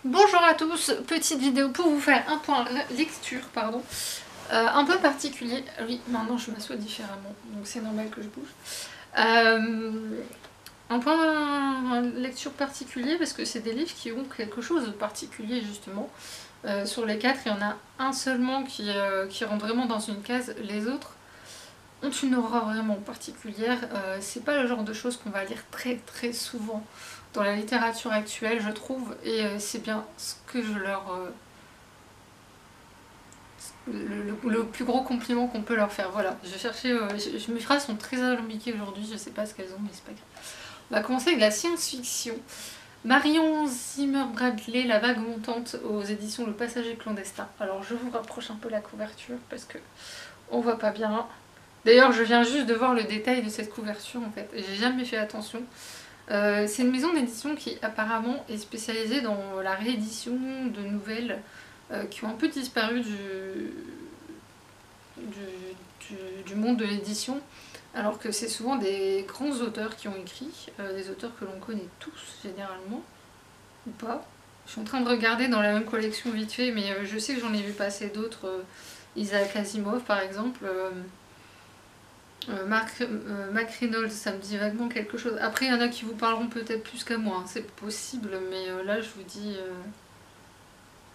Bonjour à tous, petite vidéo pour vous faire un point lecture, un peu particulier. Oui, maintenant je m'assois différemment, donc c'est normal que je bouge. Un point lecture particulier parce que c'est des livres qui ont quelque chose de particulier justement. Sur les 4, il y en a un seulement qui rentre vraiment dans une case, les autres ont une aura vraiment particulière. C'est pas le genre de choses qu'on va lire très très souvent dans la littérature actuelle, je trouve, et c'est bien ce que je leur... le plus gros compliment qu'on peut leur faire. Voilà, je cherchais... mes phrases sont très alambiquées aujourd'hui, je sais pas ce qu'elles ont, mais c'est pas grave. On va commencer avec la science-fiction. Marion Zimmer Bradley, La vague montante, aux éditions Le Passager clandestin. Alors je vous rapproche un peu la couverture parce que on voit pas bien. D'ailleurs, je viens juste de voir le détail de cette couverture en fait, j'ai jamais fait attention. C'est une maison d'édition qui apparemment est spécialisée dans la réédition de nouvelles qui ont un peu disparu du monde de l'édition, alors que c'est souvent des grands auteurs qui ont écrit, des auteurs que l'on connaît tous généralement, ou pas. Je suis en train de regarder dans la même collection vite fait, mais je sais que j'en ai vu passer d'autres, Isaac Asimov par exemple. Mac Reynolds, ça me dit vaguement quelque chose. Après, il y en a qui vous parleront peut-être plus qu'à moi, hein, c'est possible, mais là je vous dis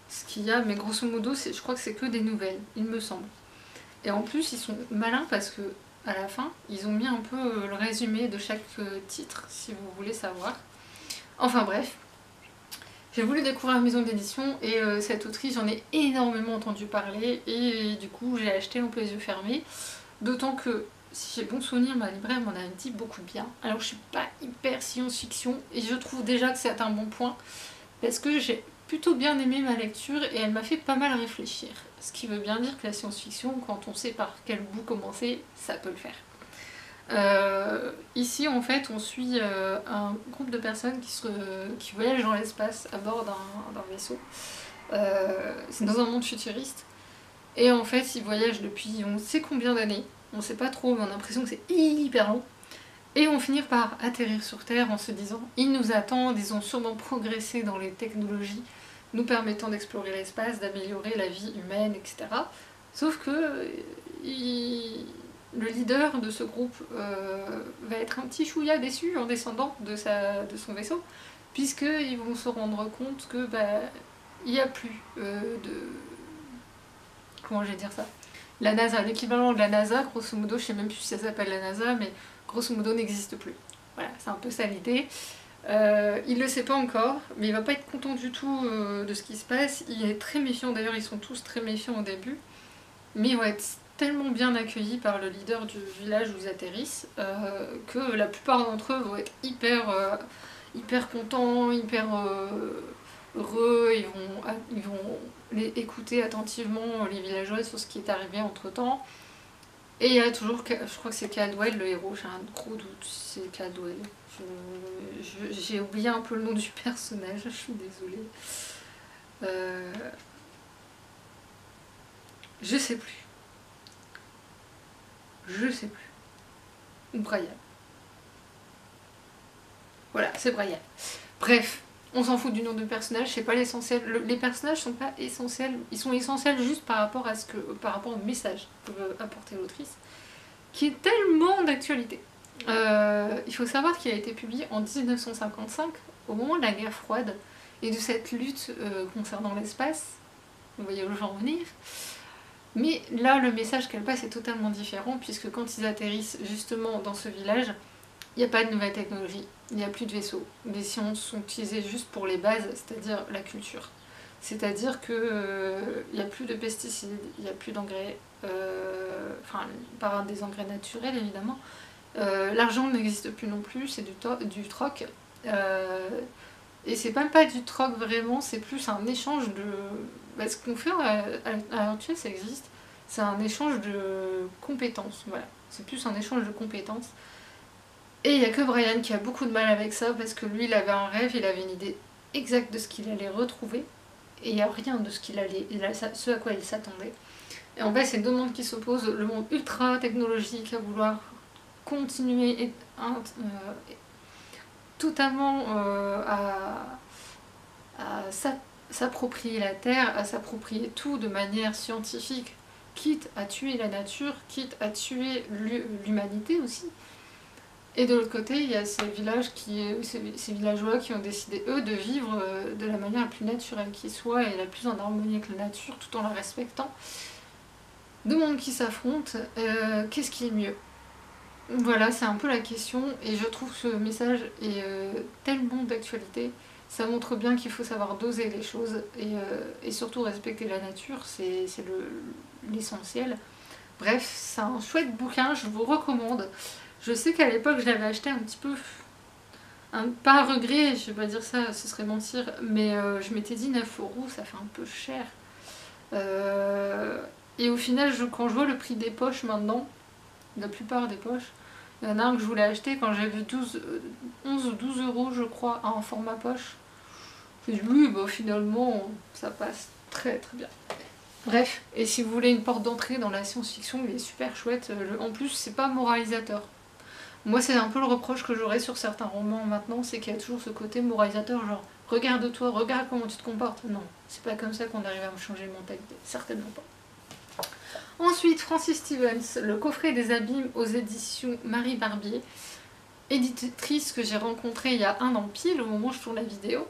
ce qu'il y a. Mais grosso modo, je crois que c'est que des nouvelles, il me semble. Et en plus, ils sont malins parce que à la fin, ils ont mis un peu le résumé de chaque titre, si vous voulez savoir. Enfin bref, j'ai voulu découvrir une maison d'édition et cette autrice, j'en ai énormément entendu parler et du coup, j'ai acheté un peu les yeux fermés. D'autant que si j'ai bon souvenir, ma libraire m'en a dit beaucoup de bien. Alors je suis pas hyper science-fiction et je trouve déjà que c'est un bon point parce que j'ai plutôt bien aimé ma lecture et elle m'a fait pas mal réfléchir. Ce qui veut bien dire que la science-fiction, quand on sait par quel bout commencer, ça peut le faire. Ici en fait on suit un groupe de personnes qui voyagent dans l'espace à bord d'un vaisseau. C'est dans un monde futuriste. Et en fait ils voyagent depuis on sait combien d'années. On sait pas trop, mais on a l'impression que c'est hyper long. Et on finit par atterrir sur Terre en se disant ils nous attendent, ils ont sûrement progressé dans les technologies nous permettant d'explorer l'espace, d'améliorer la vie humaine, etc. Sauf que le leader de ce groupe va être un petit chouïa déçu en descendant de son vaisseau, puisqu'ils vont se rendre compte que il n'y a plus de... Comment je vais dire ça, la NASA, l'équivalent de la NASA, grosso modo, je sais même plus si ça s'appelle la NASA, mais grosso modo n'existe plus. Voilà, c'est un peu ça l'idée. Il le sait pas encore, mais il va pas être content du tout de ce qui se passe. Il est très méfiant, d'ailleurs ils sont tous très méfiants au début, mais ils vont être tellement bien accueillis par le leader du village où ils atterrissent que la plupart d'entre eux vont être hyper contents, hyper heureux, ils vont écouter attentivement les villageois sur ce qui est arrivé entre temps. Et il y a toujours, je crois que c'est Caldwell le héros, j'ai un gros doute, c'est Caldwell. J'ai oublié un peu le nom du personnage, je suis désolée. Je sais plus. Je sais plus. Ou Brian. Voilà, c'est Brian. Bref, on s'en fout du nom du personnage, c'est pas l'essentiel. Les personnages sont pas essentiels, ils sont essentiels juste par rapport au message que veut apporter l'autrice, qui est tellement d'actualité. Il faut savoir qu'il a été publié en 1955, au moment de la guerre froide, et de cette lutte concernant l'espace. Vous voyez où j'en venir. Mais là, le message qu'elle passe est totalement différent, puisque quand ils atterrissent justement dans ce village, il n'y a pas de nouvelles technologies, il n'y a plus de vaisseaux. Les sciences sont utilisées juste pour les bases, c'est-à-dire la culture. C'est-à-dire qu'il n'y a plus de pesticides, il n'y a plus d'engrais, enfin, par des engrais naturels évidemment. L'argent n'existe plus non plus, c'est du troc. Et c'est même pas du troc vraiment, c'est plus un échange de... ce qu'on fait à l'heure actuelle, ça existe, c'est un échange de compétences, voilà. C'est plus un échange de compétences. Et il n'y a que Brian qui a beaucoup de mal avec ça, parce que lui, il avait un rêve, il avait une idée exacte de ce qu'il allait retrouver, et il n'y a rien de ce à quoi il s'attendait. Et en fait, c'est deux mondes qui s'opposent, le monde ultra technologique à vouloir continuer totalement à s'approprier la Terre, à s'approprier tout de manière scientifique, quitte à tuer la nature, quitte à tuer l'humanité aussi. Et de l'autre côté, il y a ces villageois qui ont décidé, eux, de vivre de la manière la plus naturelle qui soit et la plus en harmonie avec la nature, tout en la respectant. Deux mondes qui s'affrontent, qu'est-ce qui est mieux? Voilà, c'est un peu la question, et je trouve que ce message est tellement d'actualité. Ça montre bien qu'il faut savoir doser les choses, et surtout respecter la nature, c'est l'essentiel. Bref, c'est un chouette bouquin, je vous recommande. Je sais qu'à l'époque, je l'avais acheté un petit peu, pas à regret, je vais pas dire ça, ce serait mentir, mais je m'étais dit 9 €, ça fait un peu cher. Et au final, quand je vois le prix des poches maintenant, la plupart des poches, il y en a un que je voulais acheter quand j'avais 11 ou 12 € je crois, en format poche. Je me suis dit oui, bah, finalement, ça passe très très bien. Bref, et si vous voulez une porte d'entrée dans la science-fiction, il est super chouette. En plus, c'est pas moralisateur. Moi, c'est un peu le reproche que j'aurais sur certains romans maintenant, c'est qu'il y a toujours ce côté moralisateur, genre regarde-toi, regarde comment tu te comportes. Non, c'est pas comme ça qu'on arrive à me changer de mentalité, certainement pas. Ensuite, Francis Stevens, Le coffret des abîmes aux éditions Marie Barbier, éditrice que j'ai rencontrée il y a un an pile, au moment où je tourne la vidéo.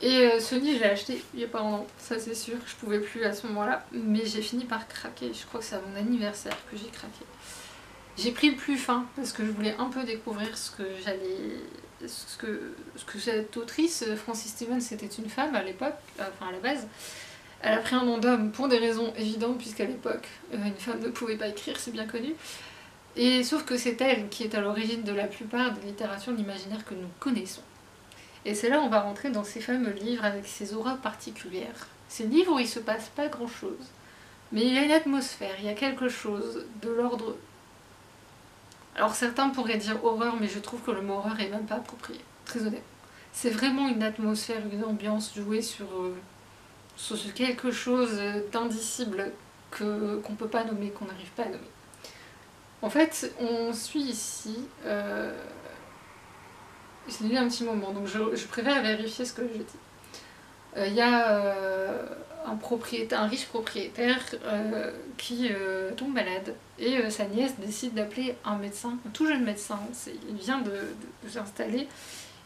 Et ce livre, je l'ai acheté il y a pas longtemps, ça c'est sûr, je pouvais plus à ce moment-là, mais j'ai fini par craquer, je crois que c'est à mon anniversaire que j'ai craqué. J'ai pris le plus fin, parce que je voulais un peu découvrir ce que cette autrice, Francis Stevens, c'était une femme à l'époque, enfin à la base. Elle a pris un nom d'homme pour des raisons évidentes, puisqu'à l'époque, une femme ne pouvait pas écrire, c'est bien connu. Et sauf que c'est elle qui est à l'origine de la plupart des littératures de l'imaginaire que nous connaissons. Et c'est là où on va rentrer dans ces fameux livres avec ces auras particulières. Ces livres où il se passe pas grand chose, mais il y a une atmosphère, il y a quelque chose de l'ordre. Alors certains pourraient dire horreur, mais je trouve que le mot horreur est même pas approprié, très honnête. C'est vraiment une atmosphère, une ambiance jouée sur ce quelque chose d'indicible qu'on peut pas nommer, qu'on n'arrive pas à nommer. En fait, on suit ici. J'ai lu un petit moment, donc je préfère vérifier ce que je dis. Il y a un riche propriétaire qui tombe malade et sa nièce décide d'appeler un médecin, un tout jeune médecin. Il vient de s'installer,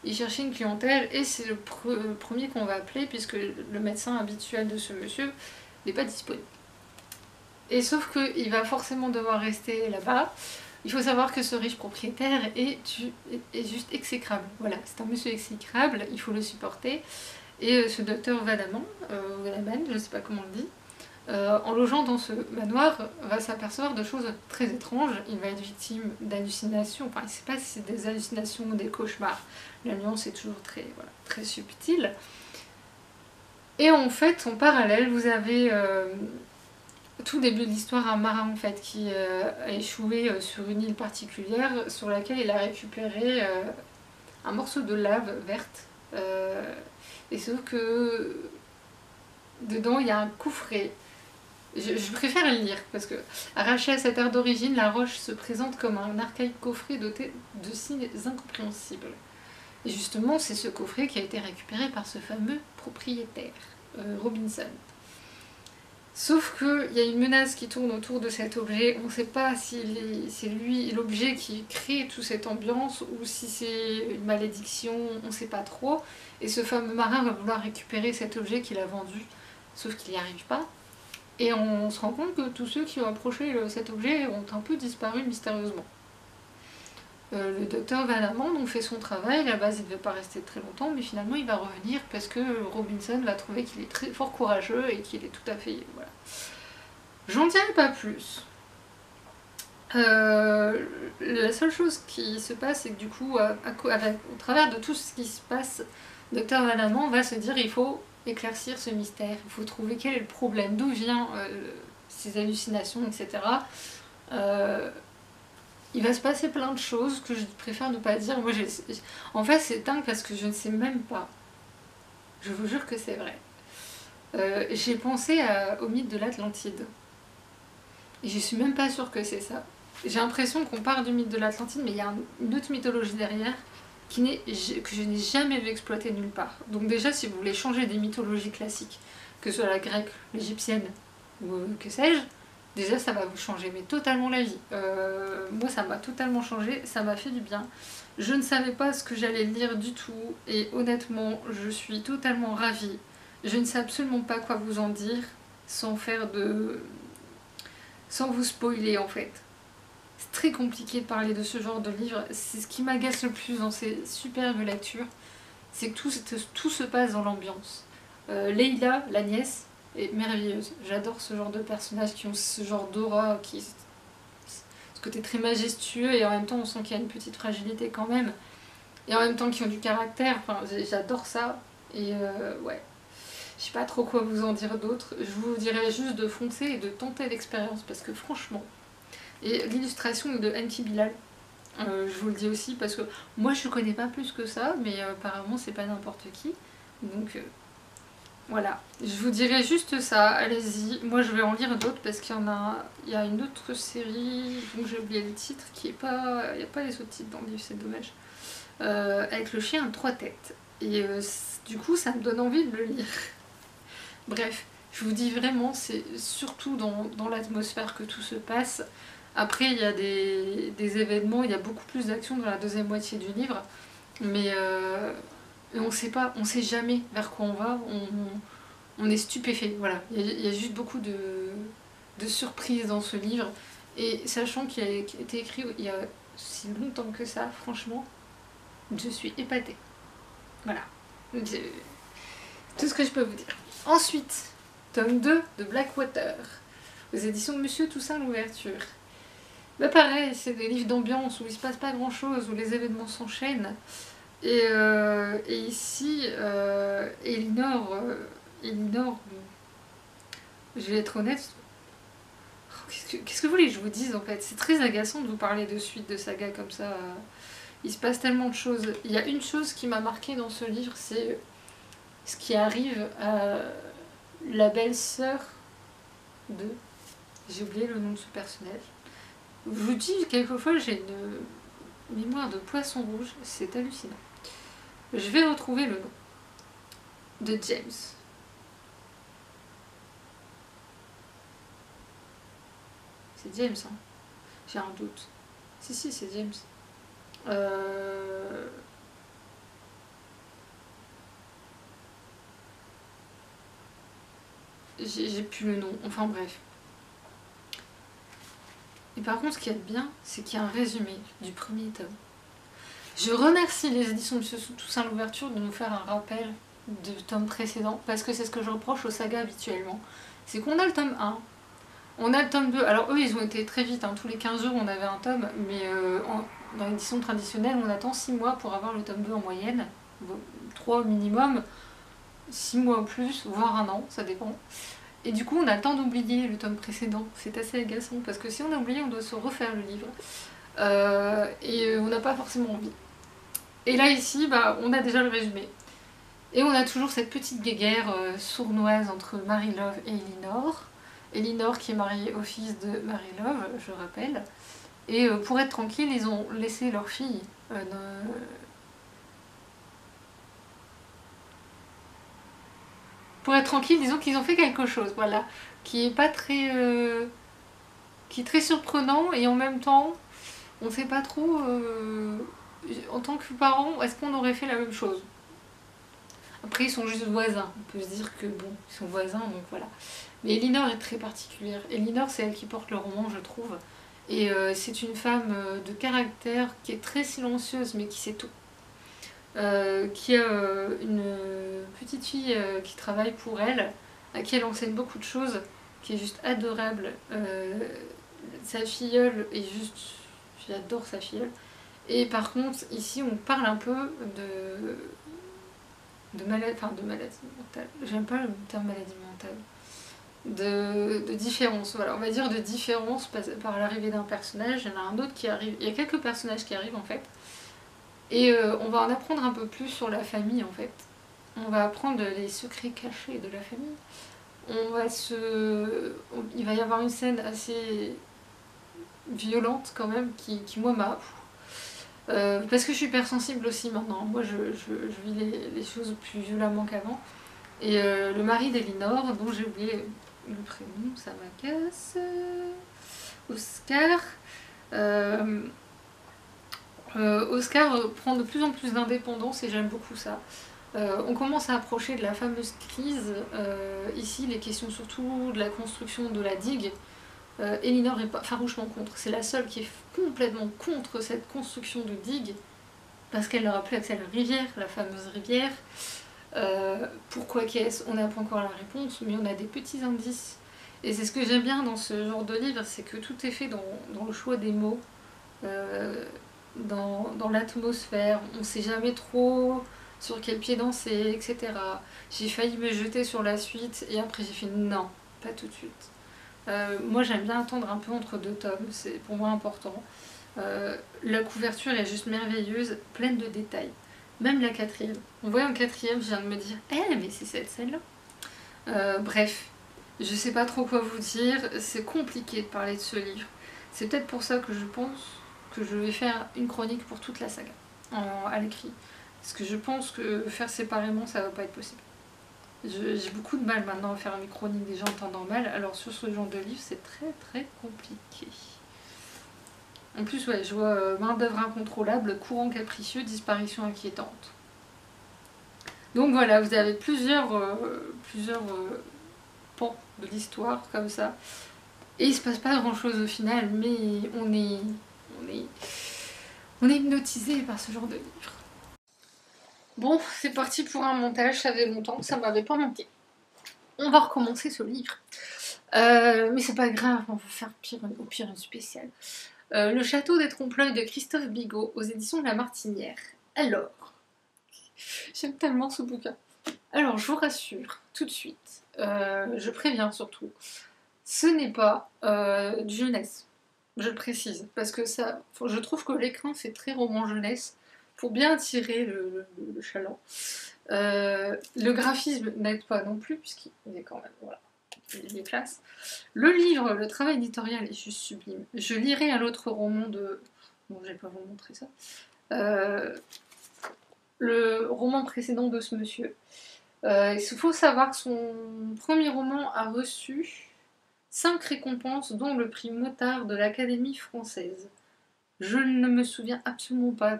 il cherchait une clientèle et c'est le premier qu'on va appeler puisque le médecin habituel de ce monsieur n'est pas disponible. Et sauf qu'il va forcément devoir rester là-bas. Il faut savoir que ce riche propriétaire est juste exécrable. Voilà, c'est un monsieur exécrable, il faut le supporter. Et ce docteur Vadaman, je ne sais pas comment on le dit, en logeant dans ce manoir, va s'apercevoir de choses très étranges. Il va être victime d'hallucinations, enfin il ne sait pas si c'est des hallucinations ou des cauchemars. La nuance est toujours très subtile. Et en fait, en parallèle, vous avez tout début de l'histoire un marin en fait qui a échoué sur une île particulière sur laquelle il a récupéré un morceau de lave verte. Et sauf que dedans il y a un coffret. Je préfère le lire parce que, arraché à sa terre d'origine, la roche se présente comme un archaïque coffret doté de signes incompréhensibles. Et justement, c'est ce coffret qui a été récupéré par ce fameux propriétaire, Robinson. Sauf qu'il y a une menace qui tourne autour de cet objet, on ne sait pas si c'est lui, l'objet qui crée toute cette ambiance ou si c'est une malédiction, on ne sait pas trop. Et ce fameux marin va vouloir récupérer cet objet qu'il a vendu, sauf qu'il n'y arrive pas. Et on se rend compte que tous ceux qui ont approché cet objet ont un peu disparu mystérieusement. Le docteur Vadaman donc fait son travail, à la base il ne devait pas rester très longtemps, mais finalement il va revenir parce que Robinson va trouver qu'il est très fort courageux et qu'il est tout à fait... Voilà. J'en dirai pas plus. La seule chose qui se passe, c'est que du coup, au travers de tout ce qui se passe, docteur Vadaman va se dire il faut éclaircir ce mystère, il faut trouver quel est le problème, d'où viennent ces hallucinations, etc. Il va se passer plein de choses que je préfère ne pas dire. Moi, en fait, c'est dingue parce que je ne sais même pas. Je vous jure que c'est vrai. J'ai pensé au mythe de l'Atlantide. Et je suis même pas sûre que c'est ça. J'ai l'impression qu'on part du mythe de l'Atlantide, mais il y a une autre mythologie derrière. que je n'ai jamais vu exploiter nulle part. Donc déjà, si vous voulez changer des mythologies classiques, que ce soit la grecque, l'égyptienne ou que sais-je, déjà ça va vous changer mais totalement la vie. Moi ça m'a totalement changé, ça m'a fait du bien. Je ne savais pas ce que j'allais lire du tout et honnêtement je suis totalement ravie. Je ne sais absolument pas quoi vous en dire sans sans vous spoiler en fait. C'est très compliqué de parler de ce genre de livre. C'est ce qui m'agace le plus dans ces superbes lectures, c'est que tout se passe dans l'ambiance. Leïla, la nièce, est merveilleuse. J'adore ce genre de personnages qui ont ce genre d'aura, ce côté très majestueux et en même temps on sent qu'il y a une petite fragilité quand même. Et en même temps qui ont du caractère. Enfin, j'adore ça. Et ouais. Je sais pas trop quoi vous en dire d'autre. Je vous dirais juste de foncer et de tenter l'expérience parce que franchement. Et l'illustration est de Enki Bilal. Je vous le dis aussi parce que moi je connais pas plus que ça, mais apparemment c'est pas n'importe qui. Donc voilà. Je vous dirais juste ça, allez-y. Moi je vais en lire d'autres parce il y a une autre série dont j'ai oublié le titre qui est pas. Il n'y a pas les sous-titres dans le livre, c'est dommage. Avec le chien à 3 têtes. Et du coup ça me donne envie de le lire. Bref, je vous dis vraiment, c'est surtout dans l'atmosphère que tout se passe. Après, il y a des événements, il y a beaucoup plus d'action dans la deuxième moitié du livre, mais on sait pas, on sait jamais vers quoi on va, on est stupéfait, voilà. Il y a juste beaucoup de surprises dans ce livre, et sachant qu'il a été écrit il y a si longtemps que ça, franchement, je suis épatée. Voilà. Tout ce que je peux vous dire. Ensuite, tome 2 de Blackwater, aux éditions de Monsieur Toussaint Louverture. Bah pareil, c'est des livres d'ambiance où il se passe pas grand chose, où les événements s'enchaînent. Et ici, Elinor, je vais être honnête, qu'est-ce que vous voulez que je vous dise en fait? C'est très agaçant de vous parler de suite de saga comme ça. Il se passe tellement de choses. Il y a une chose qui m'a marquée dans ce livre, c'est ce qui arrive à la belle-sœur de... J'ai oublié le nom de ce personnage. Je vous dis, quelquefois j'ai une mémoire de poisson rouge, c'est hallucinant. Je vais retrouver le nom de James. C'est James, hein. J'ai un doute. Si, c'est James. J'ai plus le nom, enfin bref. Et par contre, ce qu'il y a de bien, c'est qu'il y a un résumé du premier tome. Je remercie les éditions de Toussaint Louverture de nous faire un rappel de tome précédent, parce que c'est ce que je reproche aux sagas habituellement. C'est qu'on a le tome 1, on a le tome 2, alors eux ils ont été très vite, hein. Tous les 15 jours on avait un tome, mais dans l'édition traditionnelle on attend 6 mois pour avoir le tome 2 en moyenne, 3 minimum, 6 mois ou plus, voire un an, ça dépend. Et du coup on a le temps d'oublier le tome précédent, c'est assez agaçant, parce que si on a oublié on doit se refaire le livre, et on n'a pas forcément envie. Et là ici, bah, on a déjà le résumé. Et on a toujours cette petite guéguerre sournoise entre Marie-Love et Elinor. Elinor qui est mariée au fils de Marie-Love, je rappelle. Et pour être tranquille, ils ont laissé leur fille Pour être tranquille, disons qu'ils ont fait quelque chose, voilà. Qui est pas très... qui est très surprenant et en même temps, on sait pas trop... en tant que parents, est-ce qu'on aurait fait la même chose? Après, ils sont juste voisins. On peut se dire que bon, ils sont voisins, donc voilà. Mais Elinor est très particulière. Elinor, c'est elle qui porte le roman, je trouve. Et c'est une femme de caractère qui est très silencieuse, mais qui sait tout. Qui a une petite fille qui travaille pour elle, à qui elle enseigne beaucoup de choses, qui est juste adorable. Sa filleule est juste... J'adore sa filleule. Et par contre, ici, on parle un peu de maladie mentale. J'aime pas le terme maladie mentale. De différence, voilà, on va dire de différence par l'arrivée d'un personnage. Il y en a un autre qui arrive, il y a quelques personnages qui arrivent en fait, et on va en apprendre un peu plus sur la famille en fait. On va apprendre les secrets cachés de la famille. Il va y avoir une scène assez violente quand même qui moi Parce que je suis hypersensible aussi maintenant. Moi, je vis les choses plus violemment qu'avant. Et le mari d'Elinor, dont j'ai oublié le prénom, ça m'agace. Oscar. Euh, Oscar prend de plus en plus d'indépendance et j'aime beaucoup ça. On commence à approcher de la fameuse crise. Ici, les questions surtout de la construction de la digue. Elinor est farouchement contre. C'est la seule qui est complètement contre cette construction de digue parce qu'elle n'aura plus accès à la rivière, la fameuse rivière. Pourquoi qu'est-ce? On n'a pas encore la réponse, mais on a des petits indices. Et c'est ce que j'aime bien dans ce genre de livre, c'est que tout est fait dans le choix des mots, euh, dans l'atmosphère. On ne sait jamais trop sur quel pied danser, etc. J'ai failli me jeter sur la suite et après j'ai fait non, pas tout de suite. Moi j'aime bien attendre un peu entre deux tomes, c'est pour moi important. La couverture est juste merveilleuse, pleine de détails. Même la quatrième. En voyant le quatrième, je viens de me dire, eh mais c'est celle-là. Bref, je sais pas trop quoi vous dire, c'est compliqué de parler de ce livre. C'est peut-être pour ça que je pense que je vais faire une chronique pour toute la saga, à l'écrit. Parce que je pense que faire séparément, ça va pas être possible. J'ai beaucoup de mal maintenant à faire une chronique déjà en temps normal, alors sur ce genre de livre, c'est très très compliqué. En plus, ouais, je vois main d'œuvre incontrôlable, courant capricieux, disparition inquiétante. Donc voilà, vous avez plusieurs pans de l'histoire comme ça. Et il se passe pas grand chose au final, mais on est, on est hypnotisé par ce genre de livre. Bon, c'est parti pour un montage, ça fait longtemps que ça m'avait pas manqué. On va recommencer ce livre. Mais c'est pas grave, on va faire au pire une spéciale. Le château des trompe-l'œil de Christophe Bigot aux éditions de La Martinière. Alors, j'aime tellement ce bouquin. Alors, je vous rassure, tout de suite, je préviens surtout, ce n'est pas du jeunesse, je le précise, parce que ça, je trouve que l'écran fait très roman jeunesse, pour bien attirer le chaland. Le graphisme n'aide pas non plus, puisqu'il est quand même, voilà, il est classe. Le livre, le travail éditorial est juste sublime. Je lirai un autre roman de... Bon, je vais pas vous montrer ça. Le roman précédent de ce monsieur. Il faut savoir que son premier roman a reçu 5 récompenses, dont le prix Motard de l'Académie française. Je ne me souviens absolument pas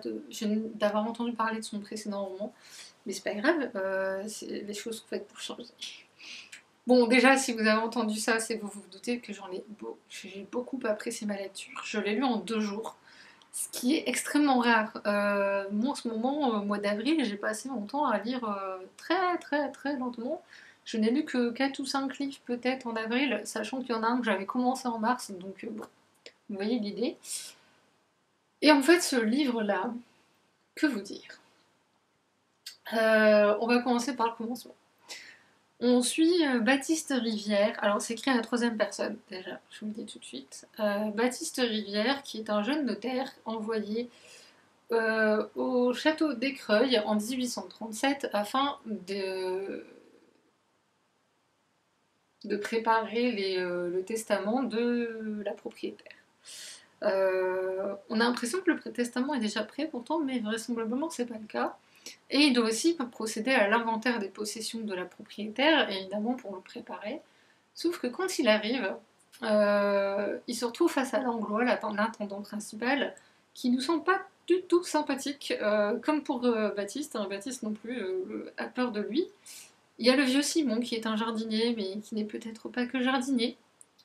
d'avoir entendu parler de son précédent roman, mais c'est pas grave, les choses sont faites pour changer. Bon, déjà, si vous avez entendu ça, c'est que vous vous doutez que j'ai beaucoup apprécié ma lecture. Je l'ai lu en 2 jours, ce qui est extrêmement rare. Moi, en ce moment, au mois d'avril, j'ai passé mon temps à lire très très très lentement. Je n'ai lu que 4 ou 5 livres peut-être en avril, sachant qu'il y en a un que j'avais commencé en mars, donc bon, vous voyez l'idée. Et en fait, ce livre-là, que vous dire? On va commencer par le commencement. On suit Baptiste Rivière, alors c'est écrit à la 3e personne, déjà, je vous le dis tout de suite. Baptiste Rivière, qui est un jeune notaire envoyé au château d'Écreuil en 1837 afin de préparer le testament de la propriétaire. On a l'impression que le testament est déjà prêt pourtant, mais vraisemblablement c'est pas le cas. Et il doit aussi procéder à l'inventaire des possessions de la propriétaire, évidemment pour le préparer. Sauf que quand il arrive, il se retrouve face à Langlois, l'intendant principal, qui nous semble pas du tout sympathique, comme pour Baptiste. Hein, Baptiste non plus a peur de lui. Il y a le vieux Simon qui est un jardinier, mais qui n'est peut-être pas que jardinier.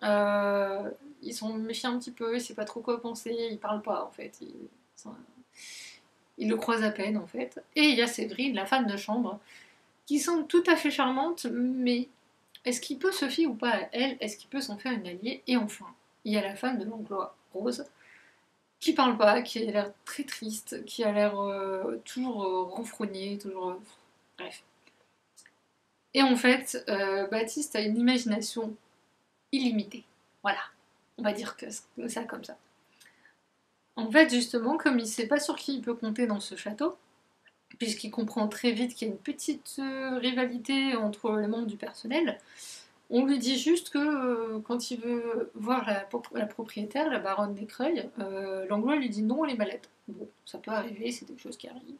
Il s'en méfie un petit peu, il sait pas trop quoi penser, il parle pas en fait. Il le croise à peine en fait. Et il y a Séverine, la femme de chambre, qui semble tout à fait charmante, mais est-ce qu'il peut se fier ou pas à elle? Est-ce qu'il peut s'en faire une alliée? Et enfin, il y a la femme de Langlois, Rose, qui parle pas, qui a l'air très triste, qui a l'air toujours renfrognée, toujours... bref. Et en fait, Baptiste a une imagination illimitée. Voilà, on va dire que ça comme ça. En fait, justement, comme il ne sait pas sur qui il peut compter dans ce château, puisqu'il comprend très vite qu'il y a une petite rivalité entre les membres du personnel, on lui dit juste que quand il veut voir la propriétaire, la baronne d'Écreuil, Langlois lui dit non, elle est malade. Bon, ça peut arriver, c'est des choses qui arrivent.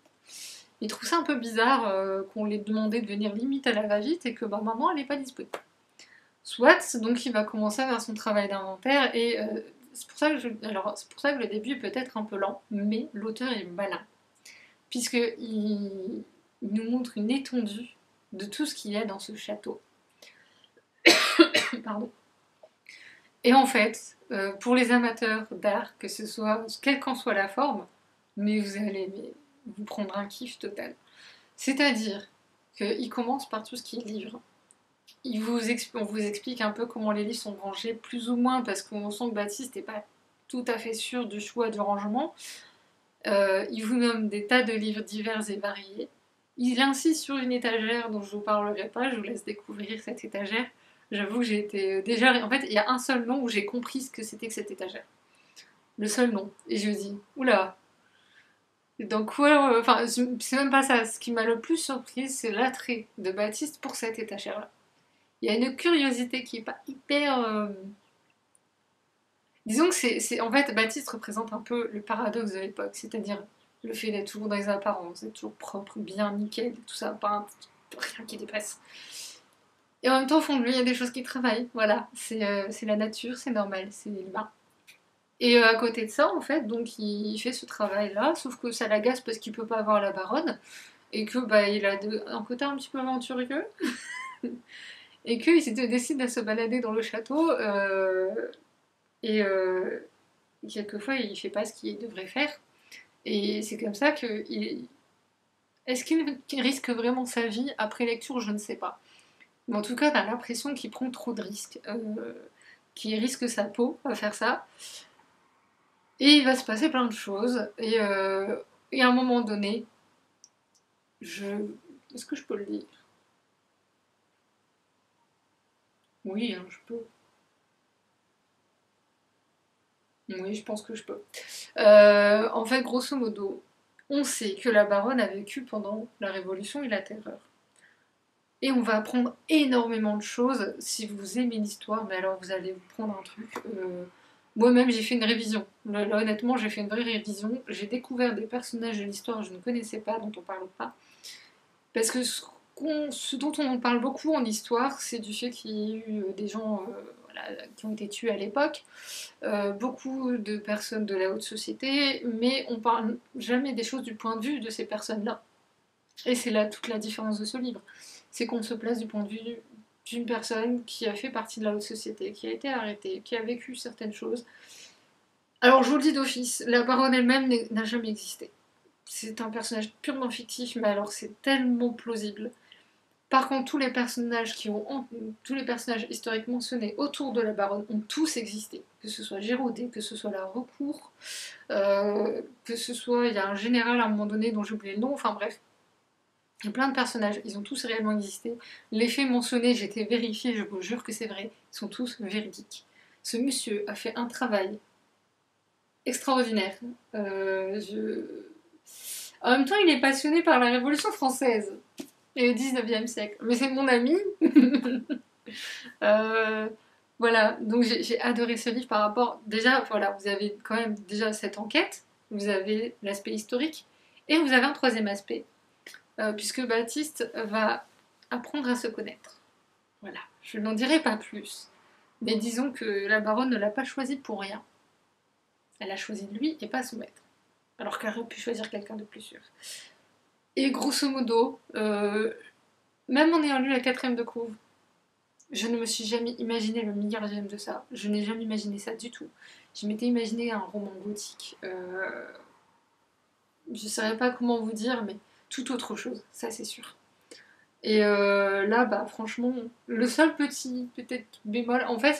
Il trouve ça un peu bizarre qu'on lui ait demandé de venir limite à la va-vite et que maintenant elle n'est pas disponible. Soit, donc il va commencer à faire son travail d'inventaire et c'est pour ça que le début est peut-être un peu lent, mais l'auteur est malin, puisqu'il nous montre une étendue de tout ce qu'il y a dans ce château. Pardon. Et en fait, pour les amateurs d'art, que ce soit, quelle qu'en soit la forme, mais vous allez vous prendre un kiff total. C'est-à-dire qu'il commence par tout ce qui est livre. On vous explique un peu comment les livres sont rangés, plus ou moins, parce qu'on sent que Baptiste n'est pas tout à fait sûr du choix du rangement. Il vous nomme des tas de livres divers et variés. Il insiste sur une étagère dont je ne vous parlerai pas, je vous laisse découvrir cette étagère. J'avoue que j'ai été déjà... En fait, il y a un seul nom où j'ai compris ce que c'était que cette étagère. Le seul nom. Et je me dis, oula, dans quoi... Enfin, c'est même pas ça. Ce qui m'a le plus surprise, c'est l'attrait de Baptiste pour cette étagère-là. Il y a une curiosité qui est pas hyper... Disons que c'est... En fait, Baptiste représente un peu le paradoxe de l'époque, c'est-à-dire le fait d'être toujours dans les apparences, d'être toujours propre, bien, nickel, tout ça, pas rien qui dépasse. Et en même temps, au fond de lui, il y a des choses qui travaillent, voilà. C'est la nature, c'est normal, c'est l'humain. Et à côté de ça, en fait, donc il fait ce travail-là, sauf que ça l'agace parce qu'il peut pas avoir la baronne, et que il a un côté un petit peu aventurieux, et qu'il décide de se balader dans le château, et quelquefois il fait pas ce qu'il devrait faire. Et c'est comme ça que... Est-ce qu'il risque vraiment sa vie après lecture? Je ne sais pas. Mais en tout cas, t'as l'impression qu'il prend trop de risques, qu'il risque sa peau à faire ça. Et il va se passer plein de choses. Et à un moment donné, est-ce que je peux le lire? Oui, hein, je peux. Oui, je pense que je peux. En fait, grosso modo, on sait que la baronne a vécu pendant la Révolution et la Terreur. Et on va apprendre énormément de choses si vous aimez l'histoire, mais alors vous allez vous prendre un truc. Moi-même, j'ai fait une révision. Là, honnêtement, j'ai fait une vraie révision. J'ai découvert des personnages de l'histoire que je ne connaissais pas, dont on parle pas. Parce que ce dont on en parle beaucoup en histoire, c'est du fait qu'il y a eu des gens qui ont été tués à l'époque, beaucoup de personnes de la haute société, mais on parle jamais des choses du point de vue de ces personnes-là. Et c'est là toute la différence de ce livre. C'est qu'on se place du point de vue d'une personne qui a fait partie de la haute société, qui a été arrêtée, qui a vécu certaines choses. Alors je vous le dis d'office, la baronne elle-même n'a jamais existé. C'est un personnage purement fictif, mais alors c'est tellement plausible. Par contre, tous les personnages historiques mentionnés autour de la baronne ont tous existé. Que ce soit Giraudet, que ce soit la Recour, que ce soit... Il y a un général à un moment donné dont j'ai oublié le nom, enfin bref. Il y a plein de personnages, ils ont tous réellement existé. Les faits mentionnés, j'ai été vérifiée, je vous jure que c'est vrai, ils sont tous véridiques. Ce monsieur a fait un travail extraordinaire. En même temps, il est passionné par la Révolution française et le 19e siècle. Mais c'est mon ami. Voilà, donc j'ai adoré ce livre par rapport... Déjà, voilà, vous avez quand même déjà cette enquête, vous avez l'aspect historique, et vous avez un troisième aspect. Puisque Baptiste va apprendre à se connaître. Voilà, je n'en dirai pas plus. Mais disons que la baronne ne l'a pas choisi pour rien. Elle a choisi lui et pas son maître. Alors qu'elle aurait pu choisir quelqu'un de plus sûr. Et grosso modo, même en ayant lu la 4ème de couve, je ne me suis jamais imaginé le milliardième de ça. Je n'ai jamais imaginé ça du tout. Je m'étais imaginé un roman gothique. Je ne saurais pas comment vous dire, mais tout autre chose, ça c'est sûr. Et là, franchement, le seul petit peut-être bémol, en fait,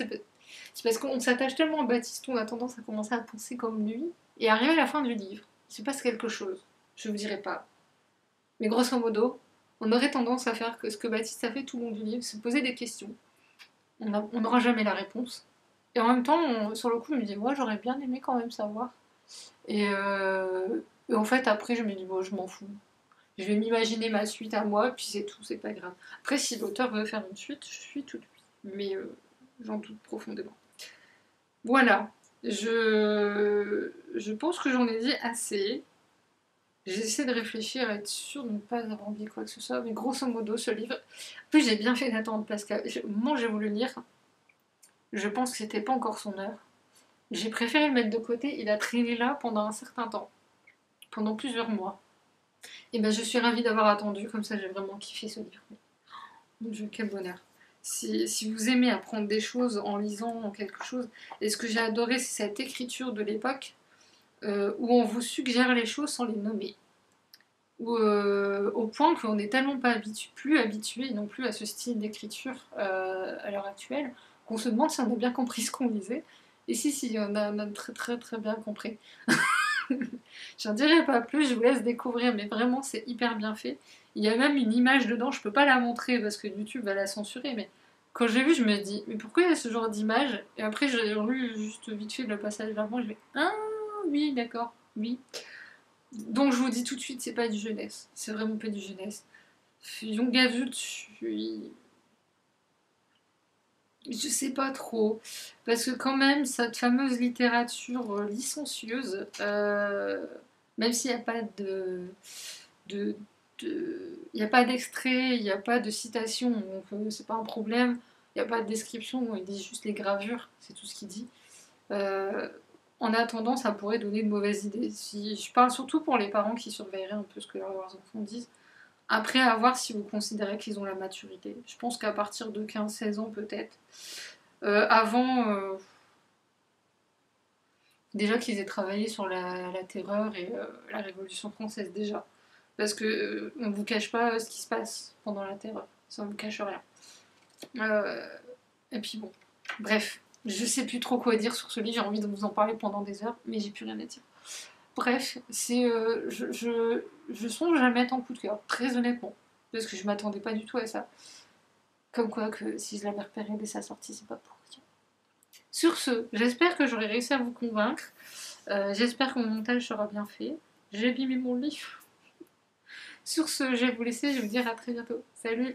c'est parce qu'on s'attache tellement à Baptiste, on a tendance à commencer à penser comme lui, et arriver à la fin du livre, il se passe quelque chose. Je vous dirai pas. Mais grosso modo, on aurait tendance à faire que ce que Baptiste a fait tout le long du livre, se poser des questions. On n'aura jamais la réponse. Et en même temps, sur le coup, je me dis, moi, j'aurais bien aimé quand même savoir. Et en fait, après, je me dis, bon, je m'en fous. Je vais m'imaginer ma suite à moi, puis c'est tout, c'est pas grave. Après, si l'auteur veut faire une suite, je suis toute oui. Mais j'en doute profondément. Voilà. Je pense que j'en ai dit assez. J'essaie de réfléchir, à être sûre de ne pas avoir oublié quoi que ce soit, mais grosso modo, ce livre. En plus, j'ai bien fait d'attendre parce qu'au moment où j'ai voulu le lire, je pense que c'était pas encore son heure. J'ai préféré le mettre de côté, il a traîné là pendant un certain temps, pendant plusieurs mois. Et ben je suis ravie d'avoir attendu, comme ça j'ai vraiment kiffé ce livre. Mon Dieu, quel bonheur. Si vous aimez apprendre des choses en lisant quelque chose, et ce que j'ai adoré, c'est cette écriture de l'époque où on vous suggère les choses sans les nommer. Au point qu'on n'est tellement pas plus habitué non plus à ce style d'écriture à l'heure actuelle, qu'on se demande si on a bien compris ce qu'on lisait. Et si, on a très très très bien compris. J'en dirai pas plus, je vous laisse découvrir, mais vraiment c'est hyper bien fait. Il y a même une image dedans, je peux pas la montrer parce que YouTube va la censurer, mais quand j'ai vu, je me dis, mais pourquoi il y a ce genre d'image? Et après, j'ai lu juste vite fait le passage d'avant, je vais, ah oui, d'accord, oui. Donc je vous dis tout de suite, c'est pas du jeunesse, c'est vraiment pas du jeunesse. Young Adult, je sais pas trop, parce que quand même, cette fameuse littérature licencieuse, même s'il n'y a pas de, il n'y a pas d'extrait, il n'y a pas de citation, donc c'est pas un problème. Il n'y a pas de description, il dit juste les gravures, c'est tout ce qu'il dit. Euh, En attendant, ça pourrait donner de mauvaises idées. Si, je parle surtout pour les parents qui surveilleraient un peu ce que leurs enfants disent. Après, à voir si vous considérez qu'ils ont la maturité. Je pense qu'à partir de 15-16 ans, peut-être. Avant, déjà qu'ils aient travaillé sur la terreur et la Révolution française, déjà. Parce que on ne vous cache pas ce qui se passe pendant la terreur. Ça ne vous cache rien. Euh, et puis bon, bref. Je sais plus trop quoi dire sur ce livre, j'ai envie de vous en parler pendant des heures, mais j'ai plus rien à dire. Bref, je songe à mettre en coup de cœur, très honnêtement, parce que je m'attendais pas du tout à ça. Comme quoi que si je l'avais repéré dès sa sortie, c'est pas pour rien. Sur ce, j'espère que j'aurai réussi à vous convaincre. J'espère que mon montage sera bien fait. J'ai abîmé mon livre. Sur ce, je vais vous laisser, je vais vous dire à très bientôt. Salut!